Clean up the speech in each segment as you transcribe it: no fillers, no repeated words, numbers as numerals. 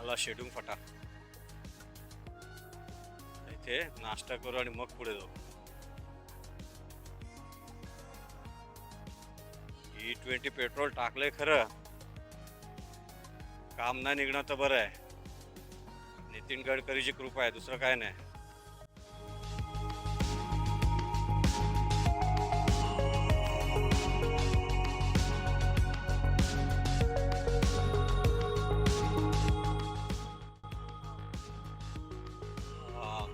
चला शेडून फटा इथे नाश्ता करू आणि मग पुढे जाऊ. E20 पेट्रोल टाकलंय खरं, काम नाही निघणं तर बरं आहे. नितीन गडकरीची कृपा आहे, दुसरं काय नाही.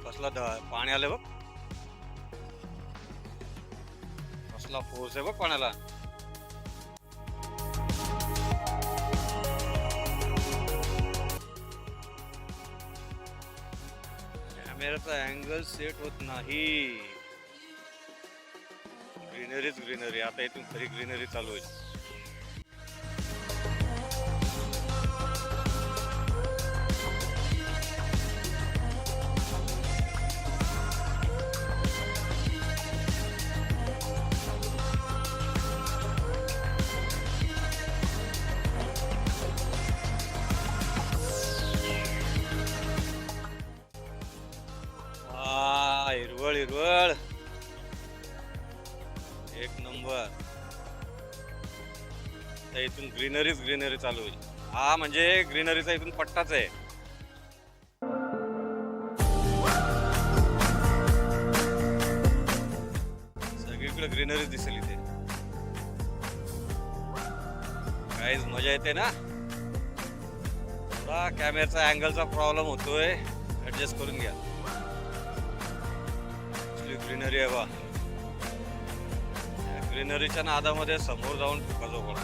कसला पाणी आलं बघ, कसला फोर्स आहे बघ पाण्याला. कॅमेराचा अँगल सेट होत नाही. ग्रीनरीच ग्रीनरी. आता इथून खरी ग्रीनरी चालू होईल. हिरवळ हिरवळ एक नंबर. तर इथून ग्रीनरीच ग्रीनरी चालू होईल. हा म्हणजे ग्रीनरीचा इथून पट्टाच आहे. सगळीकडे ग्रीनरी दिसेल इथे. काहीच मजा येते ना. थोडा कॅमेराचा अँगलचा प्रॉब्लेम होतोय, ऍडजस्ट करून घ्या. ग्रीनरी आहे बा. ग्रीनरीच्या नादामध्ये समोर जाऊन ठोकाजो पडा.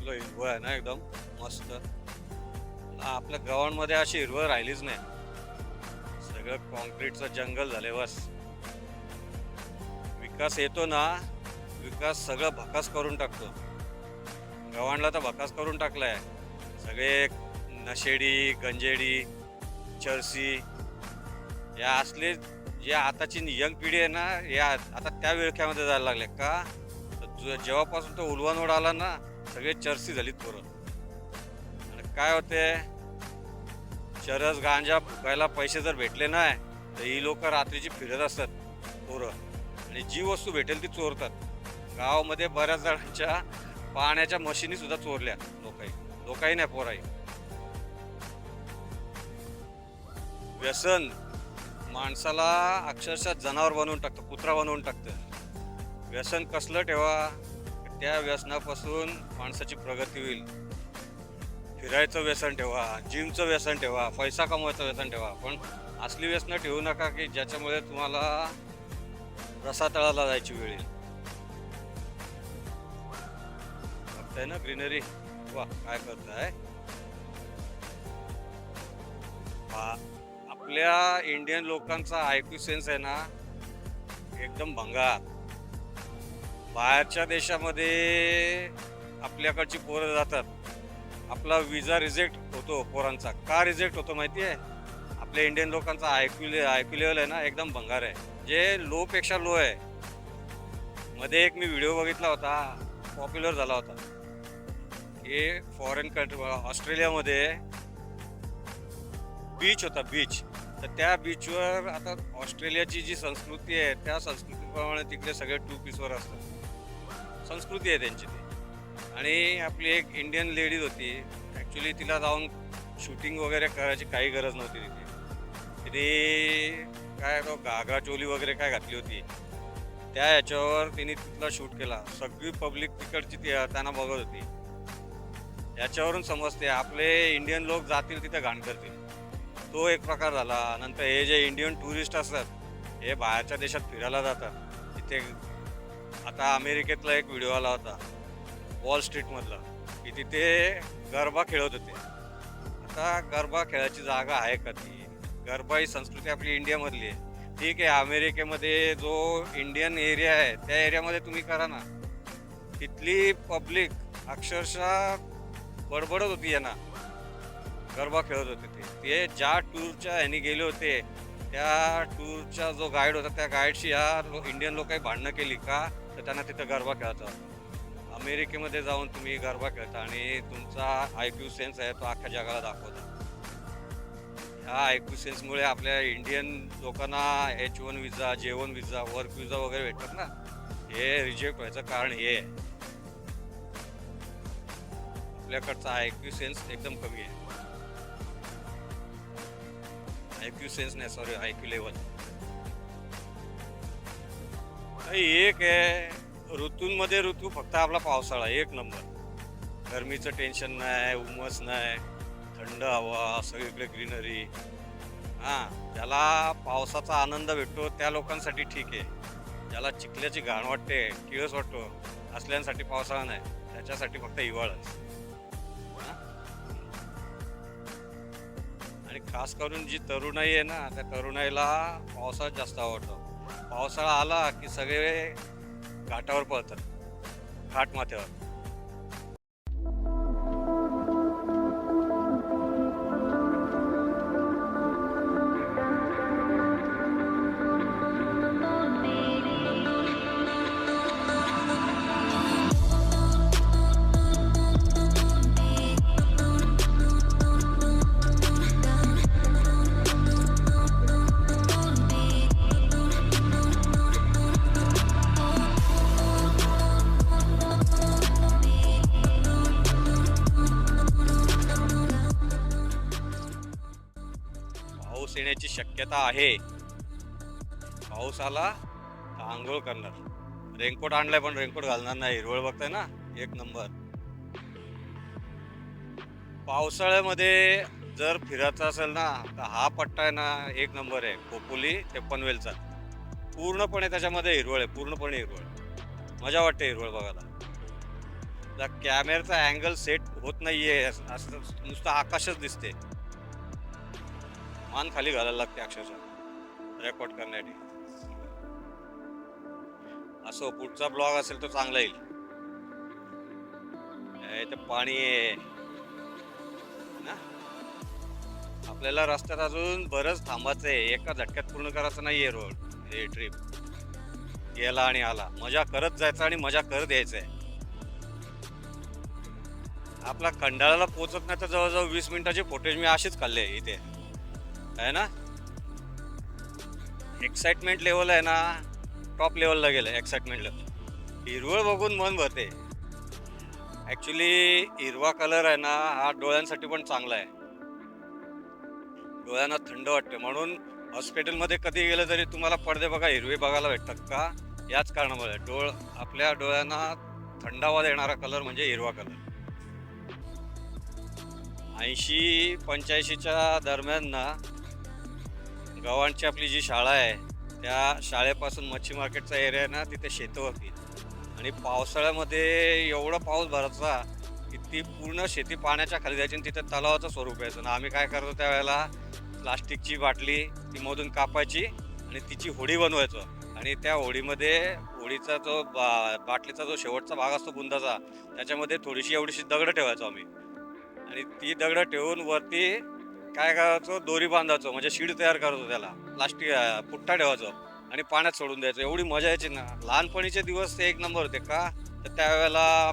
हिरवळ आहे ना एकदम मस्त. आपल्या गावांमध्ये अशी हिरवळ राहिलीच नाही. सगळं कॉन्क्रीटचं जंगल झाले बस. विकास येतो ना, विकास सगळं भकास करून टाकतो. गव्हाणला तर भकास करून टाकलाय. सगळे नशेडी, गंजेडी, चर्सी या असले जे आताची यंग पिढी आहे ना, या आता त्या विळख्यामध्ये जायला लागले का. जेव्हापासून तो उलवानोड आला ना, सगळे चर्सी झालीत पोरं. आणि काय होते, चरस गांजा फुकायला पैसे जर भेटले नाही तर ही लोक रात्रीची फिरत असतात पोरं, आणि जी वस्तू भेटेल ती चोरतात. गावामध्ये बऱ्याच जणांच्या पाण्याच्या मशिनी सुद्धा चोरल्या लोकाही नाही, पोराही. व्यसन माणसाला अक्षरशः जनावर बनवून टाकतं, कुत्रा बनवून टाकतं. व्यसन कसलं ठेवा, त्या व्यसनापासून माणसाची प्रगती होईल. फिरायचं व्यसन ठेवा, जिमचं व्यसन ठेवा, पैसा कमवायचं व्यसन ठेवा, पण असली व्यसनं ठेवू नका की ज्याच्यामुळे तुम्हाला रसातळाला जायची वेळ येईल. बघताय ना ग्रीनरी. वा काय करताय. आपल्या इंडियन लोकांचा आयक्यू सेन्स आहे ना एकदम भंगार. बाहेरच्या देशामध्ये आपल्याकडची पोरं जातात, आपला विजा रिजेक्ट होतो पोरांचा. का रिजेक्ट होतो माहिती आहे? आपल्या इंडियन लोकांचा आयक्यू लेवल आहे ना एकदम भंगार आहे, जे लो पेक्षा लो आहे. मध्ये एक मी व्हिडिओ बघितला होता, पॉप्युलर झाला होता. हे फॉरेन कंट्री ऑस्ट्रेलियामध्ये बीच होता, बीच. तर त्या बीचवर आता ऑस्ट्रेलियाची जी संस्कृती आहे त्या संस्कृतीप्रमाणे तिकडे सगळे टू पीसवर असतात. संस्कृती आहे त्यांची ती. आणि आपली एक इंडियन लेडीज होती, ॲक्च्युली तिला जाऊन शूटिंग वगैरे करायची काही गरज नव्हती तिथे. तिने काय तो घागरा चोली वगैरे काय घातली होती, त्या ह्याच्यावर तिने तिथला शूट केला. सगळी पब्लिक तिकडची त्यांना बघत होती. याच्यावरून समजते आपले इंडियन लोक जातील तिथे घाण करतील. तो एक प्रकार झाला. नंतर हे जे इंडियन टुरिस्ट असतात, हे बाहेरच्या देशात फिरायला जातात. तिथे आता अमेरिकेतला एक व्हिडिओ आला होता वॉल स्ट्रीटमधला, की तिथे गरबा खेळत होते. आता गरबा खेळायची जागा आहे का ती? गरबा ही संस्कृती आपली इंडियामधली आहे. ठीक आहे, अमेरिकेमध्ये जो इंडियन एरिया आहे त्या एरियामध्ये तुम्ही करा ना. तिथली पब्लिक अक्षरशः बडबडत होती यांना, गरबा खेळत होते. ते ज्या टूरच्या ह्यानी गेले होते त्या टूरचा जो गाईड होता त्या गाईडशी या इंडियन लोकांनी भांडणं केली का, तर त्यांना तिथं गरबा खेळायचा होता. अमेरिकेमध्ये जाऊन तुम्ही गरबा खेळता आणि तुमचा IQ सेन्स आहे तो अख्ख्या जगाला दाखवता. ह्या IQ सेन्समुळे आपल्या इंडियन लोकांना H1 विजा, J1 विजा, वर्क विजा वगैरे भेटतात ना, हे रिजेक्ट व्हायचं कारण हे आहे. आपल्याकडचा IQ सेन्स एकदम कमी आहे. IQ सेन्स नाही, सॉरी, IQ लेवल. एक आहे ऋतूंमध्ये ऋतू फक्त आपला पावसाळा एक नंबर. गरमीचं टेन्शन नाही, उमस नाही, थंड हवा, सगळीकडे ग्रीनरी. हां, ज्याला पावसाचा आनंद भेटतो त्या लोकांसाठी ठीक आहे. ज्याला चिखल्याची घाण वाटते, किळस वाटतो, असल्यांसाठी पावसाळा नाही, त्याच्यासाठी फक्त हिवाळाच. हां? आणि खास करून जी तरुणाई आहे ना, त्या तरुणाईला पावसाळा जास्त आवडतो. पावसाळा आला की सगळे घाटावर पळतात, घाटमाथ्यावर. पाऊस येण्याची शक्यता आहे. पाऊस आला तर आंघोळ करणार. रेनकोट आणलाय पण रेनकोट घालणार नाही. हिरवळ बघताय ना, एक नंबर. पावसाळ्यामध्ये जर फिरायचं असेल ना, तर हा पट्टा आहे ना, एक नंबर आहे. खोपोली ते पनवेलचा पूर्णपणे त्याच्यामध्ये हिरवळ आहे, पूर्णपणे हिरवळ. मजा वाटते हिरवळ बघायला. त्या कॅमेराचा अँगल सेट होत नाहीये, असं नुसतं आकाशच दिसते. मान खाली घालायला लागते अक्षरशः रेकॉर्ड करण्यासाठी. असो, पुढचा ब्लॉग असेल तो चांगला येईल. इथं पाणी आहे ना. आपल्याला रस्त्यात अजून बरंच थांबायचं आहे. एका झटक्यात पूर्ण करायचं नाहीये रोड, हे ट्रिप. गेला आणि आला, मजा करत जायचं आणि मजा करत यायचंय. आपला खंडाळाला पोहोचत नाही तर जवळजवळ 20 मिनिटाचे फुटेज मी असेच काढले इथे, आहे ना. एक्साइटमेंट लेवल आहे ना, टॉप लेवलला गेलं एक्साइटमेंट लेवल. हिरवळ बघून मन भरते. ॲक्च्युली हिरवा कलर आहे ना, हा डोळ्यांसाठी पण चांगला आहे. डोळ्यांना थंड वाटते. म्हणून हॉस्पिटलमध्ये कधी गेलं तरी तुम्हाला पडदे बघा हिरवे बघायला भेटतात का, याच कारणामुळे. आपल्या डोळ्यांना थंडावा देणारा कलर म्हणजे हिरवा कलर. 80-85च्या दरम्यान ना, गव्हाणची आपली जी शाळा आहे त्या शाळेपासून मच्छी मार्केटचा एरिया आहे ना, तिथे शेतं होती. आणि पावसाळ्यामध्ये एवढा पाऊस भरायचा की ती पूर्ण शेती पाण्याच्या खाली जायची आणि तिथे तलावाचं स्वरूप यायचं ना. आम्ही काय करतो त्यावेळेला, प्लास्टिकची बाटली ती मधून कापायची आणि तिची होडी बनवायचो. आणि त्या होडीचा जो बाटलीचा जो शेवटचा भाग असतो बुंदाचा, त्याच्यामध्ये थोडीशी एवढीशी दगडं ठेवायचो आम्ही. आणि ती दगडं ठेवून वरती काय करायचो, दोरी बांधायचो, म्हणजे शीड तयार करायचो, त्याला प्लास्टिक पुट्टा ठेवायचो आणि पाण्यात सोडून द्यायचं. एवढी मजा यायची ना. लहानपणीचे दिवस ते एक नंबर होते. का तर त्यावेळेला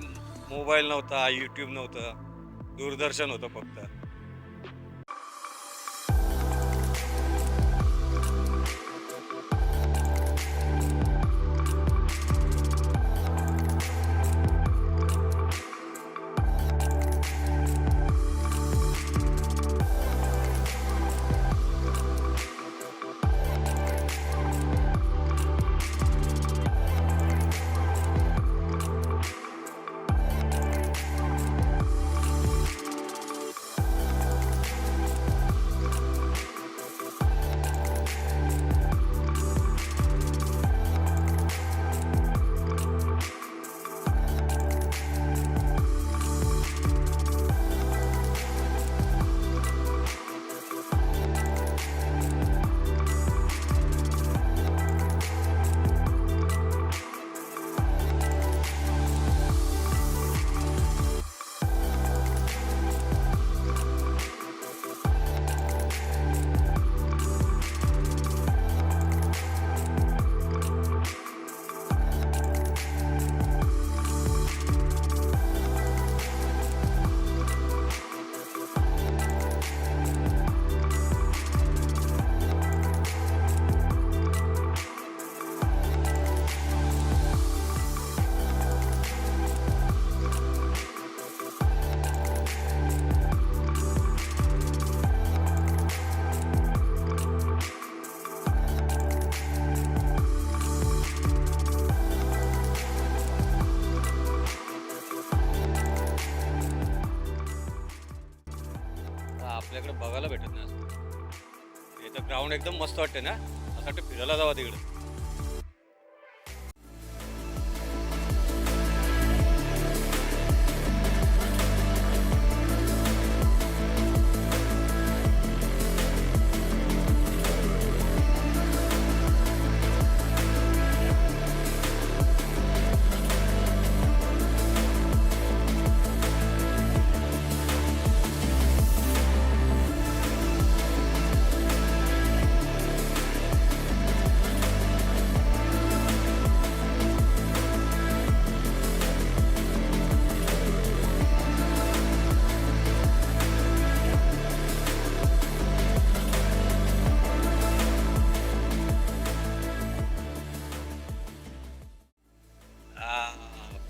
मोबाईल नव्हता, यूट्यूब नव्हतं, दूरदर्शन होतं फक्त. असं बघायला भेटत नाही असं. इथं ग्राउंड एकदम मस्त वाटते ना, असं वाटतं फिरायला जावं तिकडे.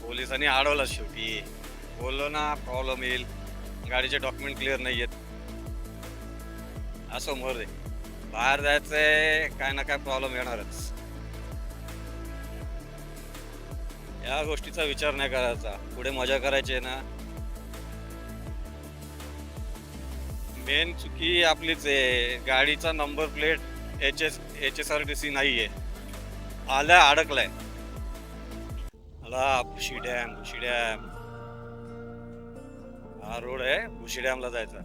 पोलिसांनी अडवलं शेवटी. बोललो ना प्रॉब्लेम येईल, गाडीचे डॉक्युमेंट क्लिअर नाही आहेत. असं मोर दे, बाहेर जायचंय काय ना काय प्रॉब्लेम येणारच. या गोष्टीचा विचार नाही करायचा, पुढे मजा करायची आहे ना. मेन चुकी आपलीच आहे, गाडीचा नंबर प्लेट HSRTC नाहीये, आलाय अडकलाय. मला भुशी डॅम हा रोड आहे, भुशी डॅमला जायचा.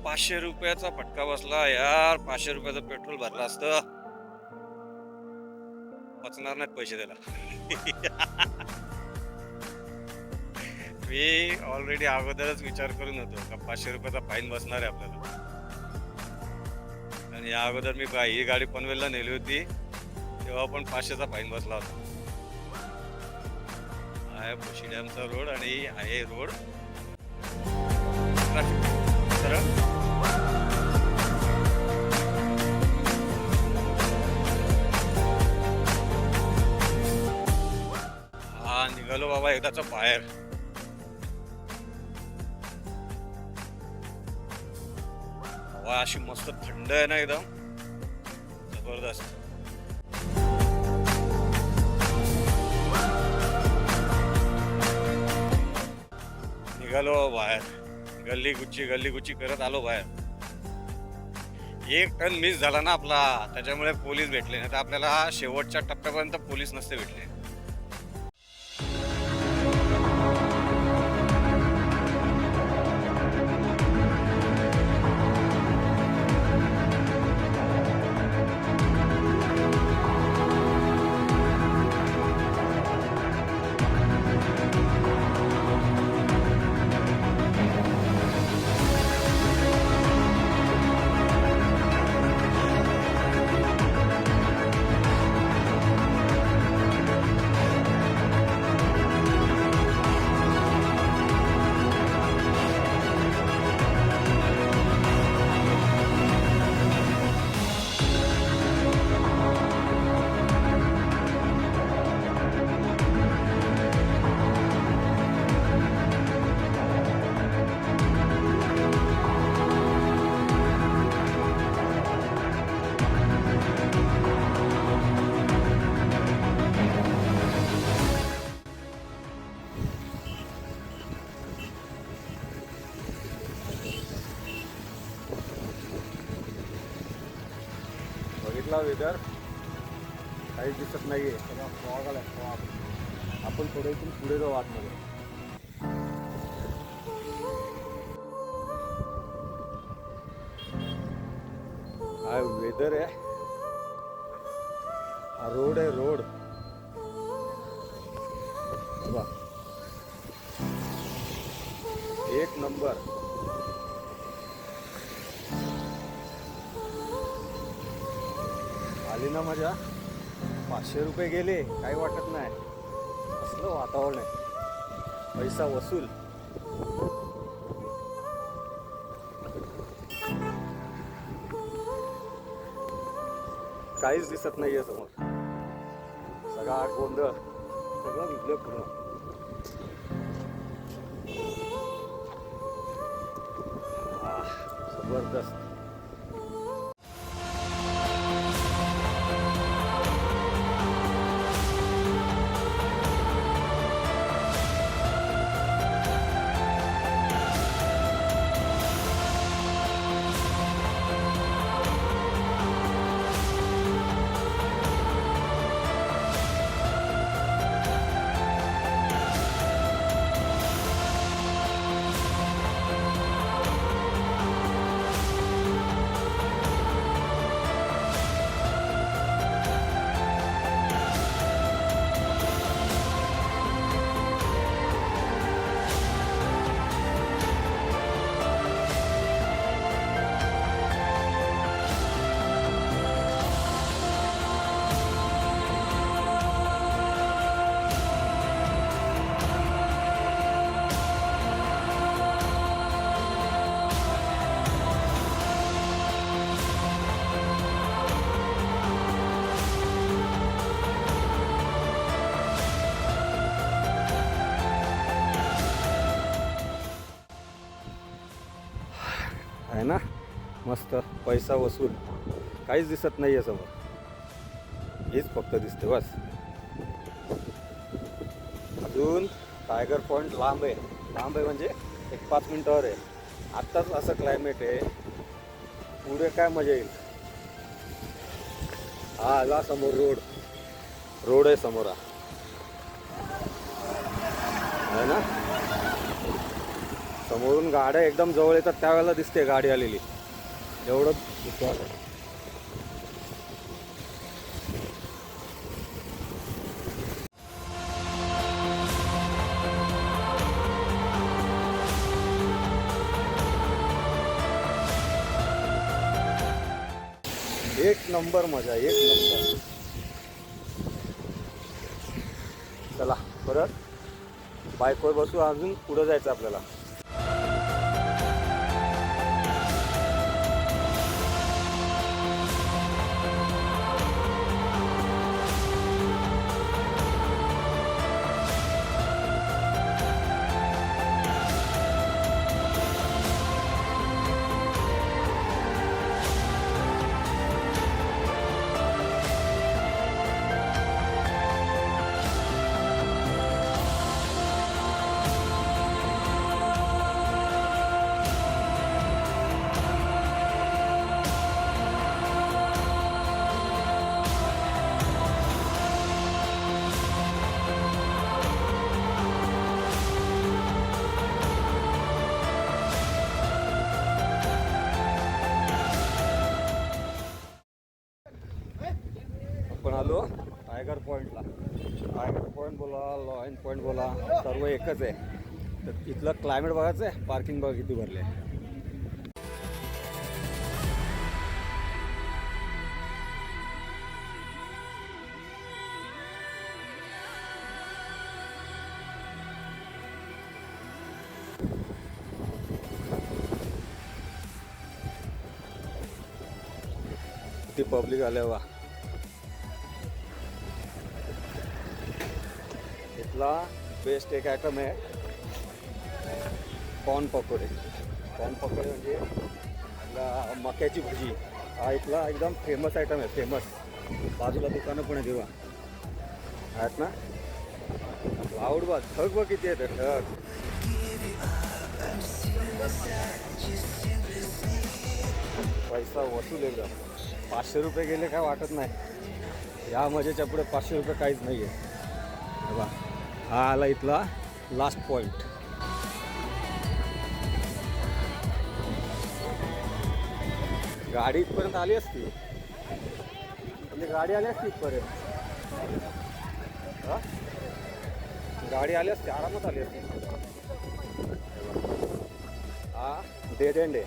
500 रुपयाचा फटका बसला यार. 500 रुपयाचं पेट्रोल भरलं असतं, वाचणार नाहीत पैसे त्याला. मी ऑलरेडी अगोदरच विचार करून होतो का 500 रुपयाचा फाईन बसणार आहे आपल्याला. आणि या अगोदर मी ही गाडी पनवेलला नेली होती, तेव्हा पण 500चा फाईन बसला होता. आहे भुशी डॅमचा रोड आणि आहे रोड हा. निघालो बाबा एकदाच बाहेर. हवा अशी मस्त थंड आहे ना, एकदम जबरदस्त. निघालो बाहेर, गल्ली गुच्ची करत आलो बाहेर. 1 टन मिस झाला ना आपला, त्याच्यामुळे पोलीस भेटले नाही तर आपल्याला शेवटच्या टप्प्यापर्यंत पोलीस नसते भेटले. बघितला वेदर, काहीच दिसत नाहीये, सगळा फॉग आलाय, फॉग. आपण थोडं इथून पुढे जाऊ आतमध्ये. काय वेदर आहे, हा रोड आहे, रोड बघा एक नंबर. आली ना मजा. 500 रुपये गेले, काही वाटत नाही. असलं वातावरण आहे, पैसा वसूल. काहीच दिसत नाहीये समोर, सगळा गोंधळ, सगळं भिजलं पूर्ण. जबरदस्त. मस्त पैसा वसूल. काहीच दिसत नाही आहे समोर, हेच फक्त दिसते बस. अजून टायगर पॉईंट लांब आहे. लांब आहे म्हणजे एक 5 मिनटावर आहे. आत्ताच असं क्लायमेट आहे, पुढे काय मजा येईल. हा आला समोर रोड आहे समोर आहे ना. समोरून गाड्या एकदम जवळ येतात त्यावेळेला दिसते गाडी आलेली, एवढं विश्वास आहे. एक नंबर मजा, एक नंबर. चला परत बाईकवर बसू, अजून पुढं जायचं आपल्याला. आपण आलो टायगर पॉईंटला. टायगर पॉईंट बोला, लॉयन पॉईंट बोला, सर्व एकच आहे. तर इथलं क्लायमेट बघायचं आहे. पार्किंग बघा किती भरले. किती पब्लिक आले वा. इथला बेस्ट एक आयटम आहे कॉर्न पकोडे. कॉर्न पकोडे म्हणजे मक्याची भजी. हा इथला एकदम फेमस आयटम आहे, फेमस. बाजूला दुकानं पण आहे तेव्हा आहेत ना. लाऊड बघ, ठग बघ किती आहे ठग. पैसा वसूल एकदम. 500 रुपये गेले काय वाटत नाही. या मजेच्या पुढे 500 रुपये काहीच नाही आहे. बघा हा आला इथला लास्ट पॉईंट. गाडी इथपर्यंत आली असती, म्हणजे गाडी आली असती इथपर्यंत. गाडी आली असती, आरामात आली असती. हा डेड एंड आहे.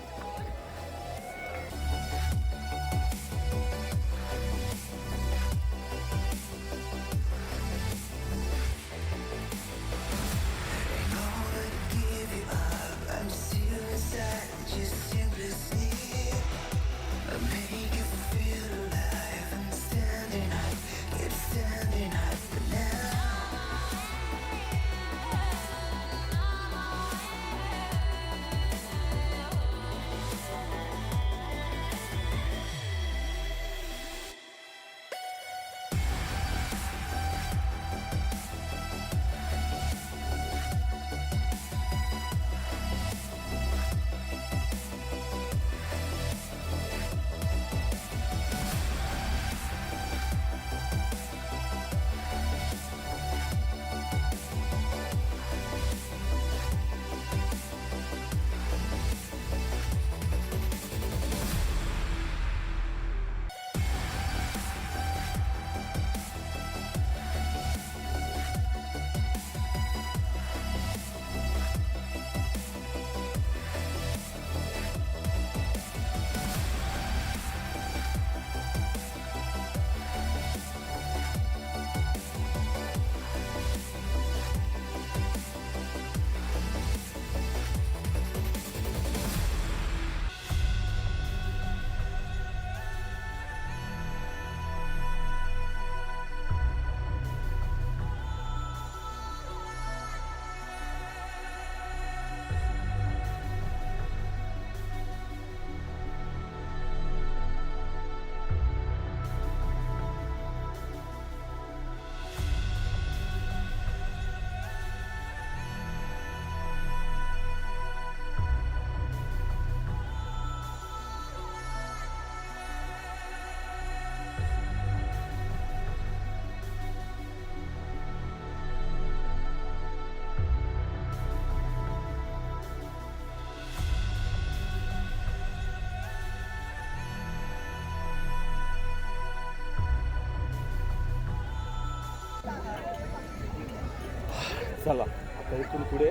चला आता इथून पुढे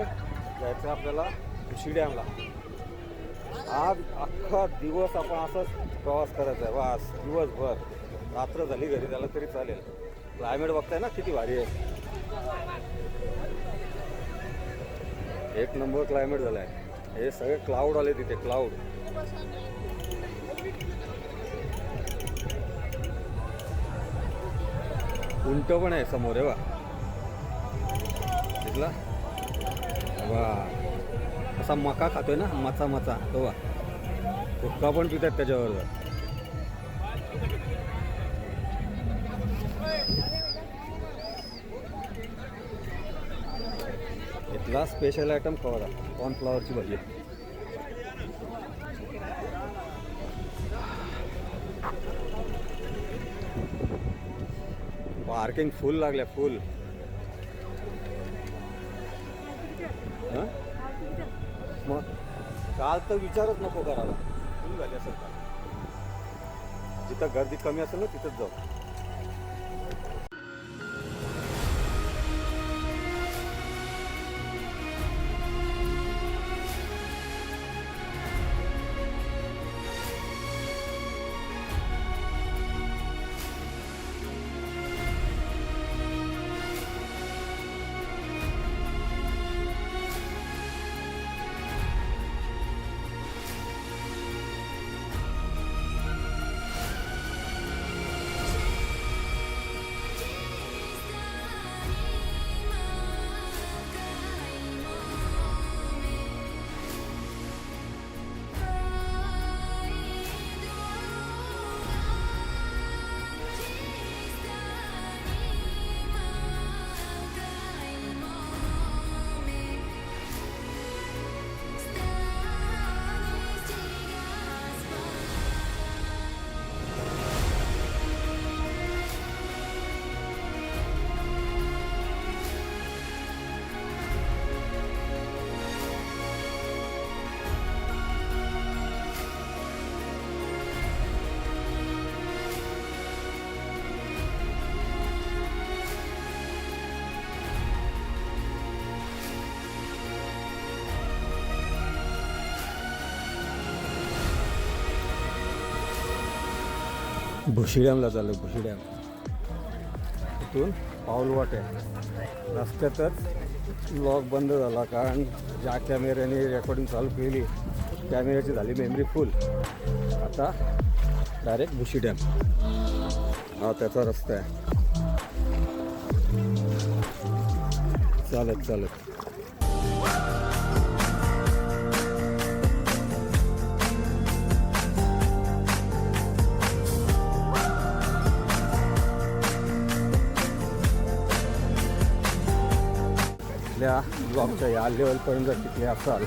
जायचं आपल्याला भुशी डॅमला. आज अख्खा दिवस आपण असंच प्रवास करायचा आहे. वास दिवसभर, रात्र झाली घरी झालं तरी चालेल. क्लायमेट बघताय ना किती भारी आहे. एक नंबर क्लायमेट झालं आहे. हे सगळे क्लाउड आले तिथे, क्लाउड. उंट पण आहे समोर आहे बा. दिसला वा, असा मका खातोय ना, मचा तो बा. हुक्का पण पितात त्याच्याबरोबर. इथला स्पेशल आयटम खवरा कॉर्नफ्लॉवरची भाजी. पार्किंग फुल लागल्या, फुल. मग काल तर विचारच नको करायला, फुल झाली असेल का. जिथं गर्दी कमी असेल ना तिथंच जाऊ. भुशी डॅमला चाललो. भुशी डॅम इथून पाऊलवाट आहे. रस्त्यातच लॉक बंद झाला, कारण ज्या कॅमेऱ्याने रेकॉर्डिंग चालू केली कॅमेऱ्याची झाली मेमरी फुल. आता डायरेक्ट भुशी डॅम हा त्याचा रस्ता आहे. चालत चालत ब्लॉगच्या या लेवलपर्यंत जर टिकले असाल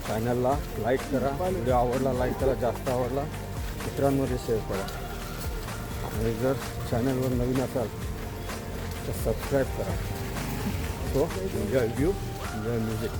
चॅनलला लाईक करा. व्हिडिओ आवडला लाईक करा, जास्त आवडला मित्रांमध्ये शेअर करा. आणि जर चॅनलवर नवीन असाल तर सबस्क्राईब करा. So enjoy view, enjoy music.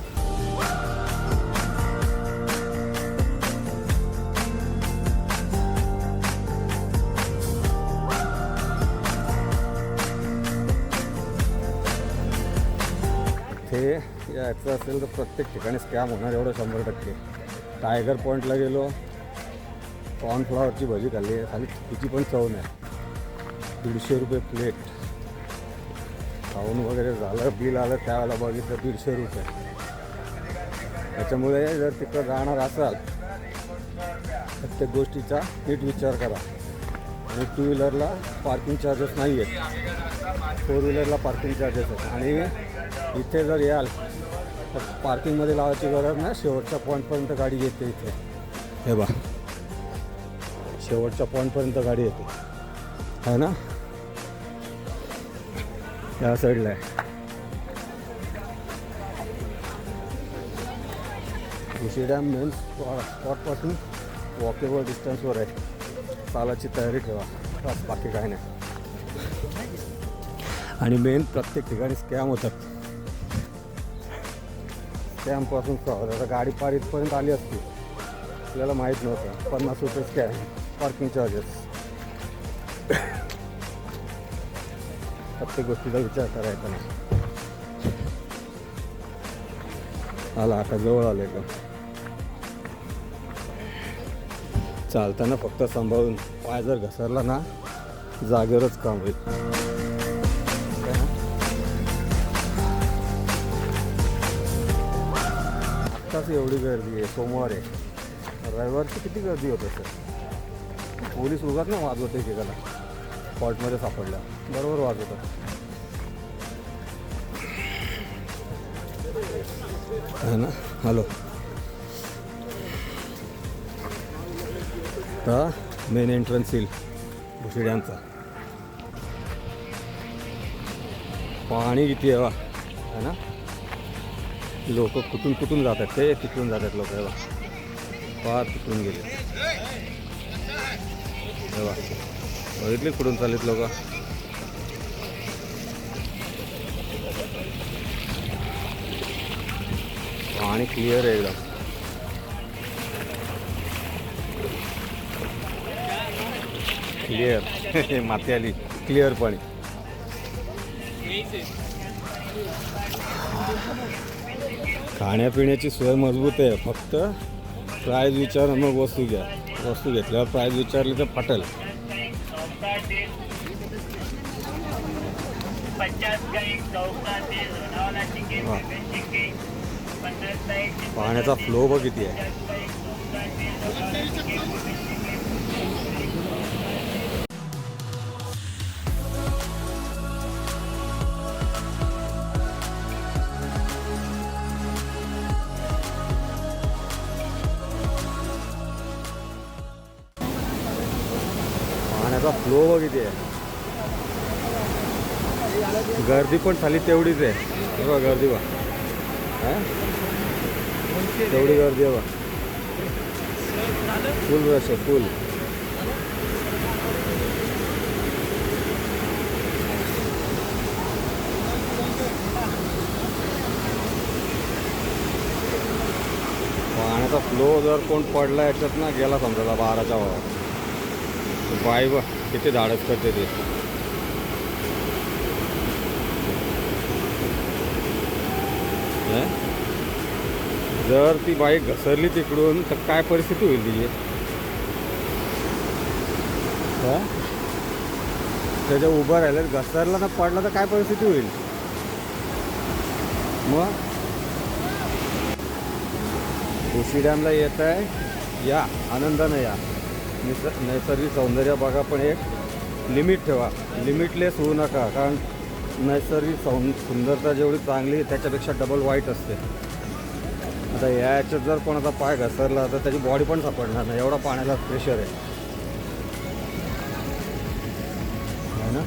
हे यायचं असेल तर प्रत्येक ठिकाणी स्कॅम होणार एवढं 100%. टायगर पॉईंटला गेलो, कॉर्नफ्लॉवरची भजी खाल्ली आहे, खाली तिची पण चव नाही. 150 रुपये प्लेट. खाऊन वगैरे झालं, बिल आलं त्यावेळेला बघितलं 150 रुपये. त्याच्यामुळे जर तिकडं जाणार असाल प्रत्येक गोष्टीचा नीट विचार करा. आणि 2 व्हीलरला पार्किंग चार्जेस नाही आहेत, 4 व्हीलरला पार्किंग चार्जेस आहेत. आणि इथे जर याल तर पार्किंगमध्ये लावायची गरज नाही, शेवटच्या पॉईंटपर्यंत गाडी येते. इथे हे बा, शेवटच्या पॉईंटपर्यंत गाडी येते आहे ना, या साईडला आहे. भुशी डॅम मेन स्पॉटपासून वॉकेबल डिस्टन्सवर आहे. चालाची तयारी ठेवा, बस बाकी काय नाही. आणि मेन प्रत्येक ठिकाणी स्कॅम होतात. स्कॅमपासून आता गाडी पार इथपर्यंत आली असती, आपल्याला माहीत नव्हतं. 50 रुपये स्कॅम, पार्किंग चार्जेस. प्रत्येक गोष्टीचा विचार करायचा नाही. आला आता जवळ आले का. चालताना फक्त सांभाळून, पाय जर घसरला ना जागेवरच काम होईल. काय ना? आत्ताच एवढी गर्दी आहे, सोमवार आहे. रविवारची किती गर्दी होत असेल. पोलीस उगाच ना वाजवत एकेकाला फॉल्टमध्ये सापडल्या, बरोबर वाजवतात. है ना. हॅलो. हा मेन एंट्रन्स येईल भुशी डॅमचा. पाणी किती आहे है ना. लोक कुठून कुठून जातात, ते तिकडून जातात लोक. हे फार तिकडून गेले. बघितले कुठून चाललेत लोक. पाणी क्लिअर आहे एकदम. क्लिअर माती आली, क्लिअर पाणी. खाण्यापिण्याची सोय मजबूत आहे, फक्त प्राईज विचार मग वस्तू घ्या. वस्तू घेतल्यावर प्राईज विचारली तर फाटेल. पाण्याचा फ्लो बघ किती आहे. पाण्याचा फ्लो बघ किती आहे. गर्दी पण खाली तेवढीच आहे. बघा गर्दी बघ, तेवढी गर्दी आहे बघ. फुल रश आहे, फुल. पाण्याचा फ्लो जर कोण पडला याच्यात ना, गेला समजा 12च्या वर. बाई बघ किती धाडस करते ते. जर ती बाईक घसरली तिकडून तर काय परिस्थिती होईल तिची. त्याच्या उभं राहिलं, घसरला तर पडला तर काय परिस्थिती होईल. मग भुशी डॅमला येत आहे, या आनंदानं या. नैसर्गिक सौंदर्य बघा, पण एक लिमिट ठेवा. लिमिटलेस होऊ नका, कारण नैसर्गिक सुंदरता जेवढी चांगली त्याच्यापेक्षा डबल वाईट असते. आता याच्यात जर कोणाचा पाय घसरला तर त्याची बॉडी पण सापडणार नाही, एवढा पाण्याला प्रेशर आहे ना.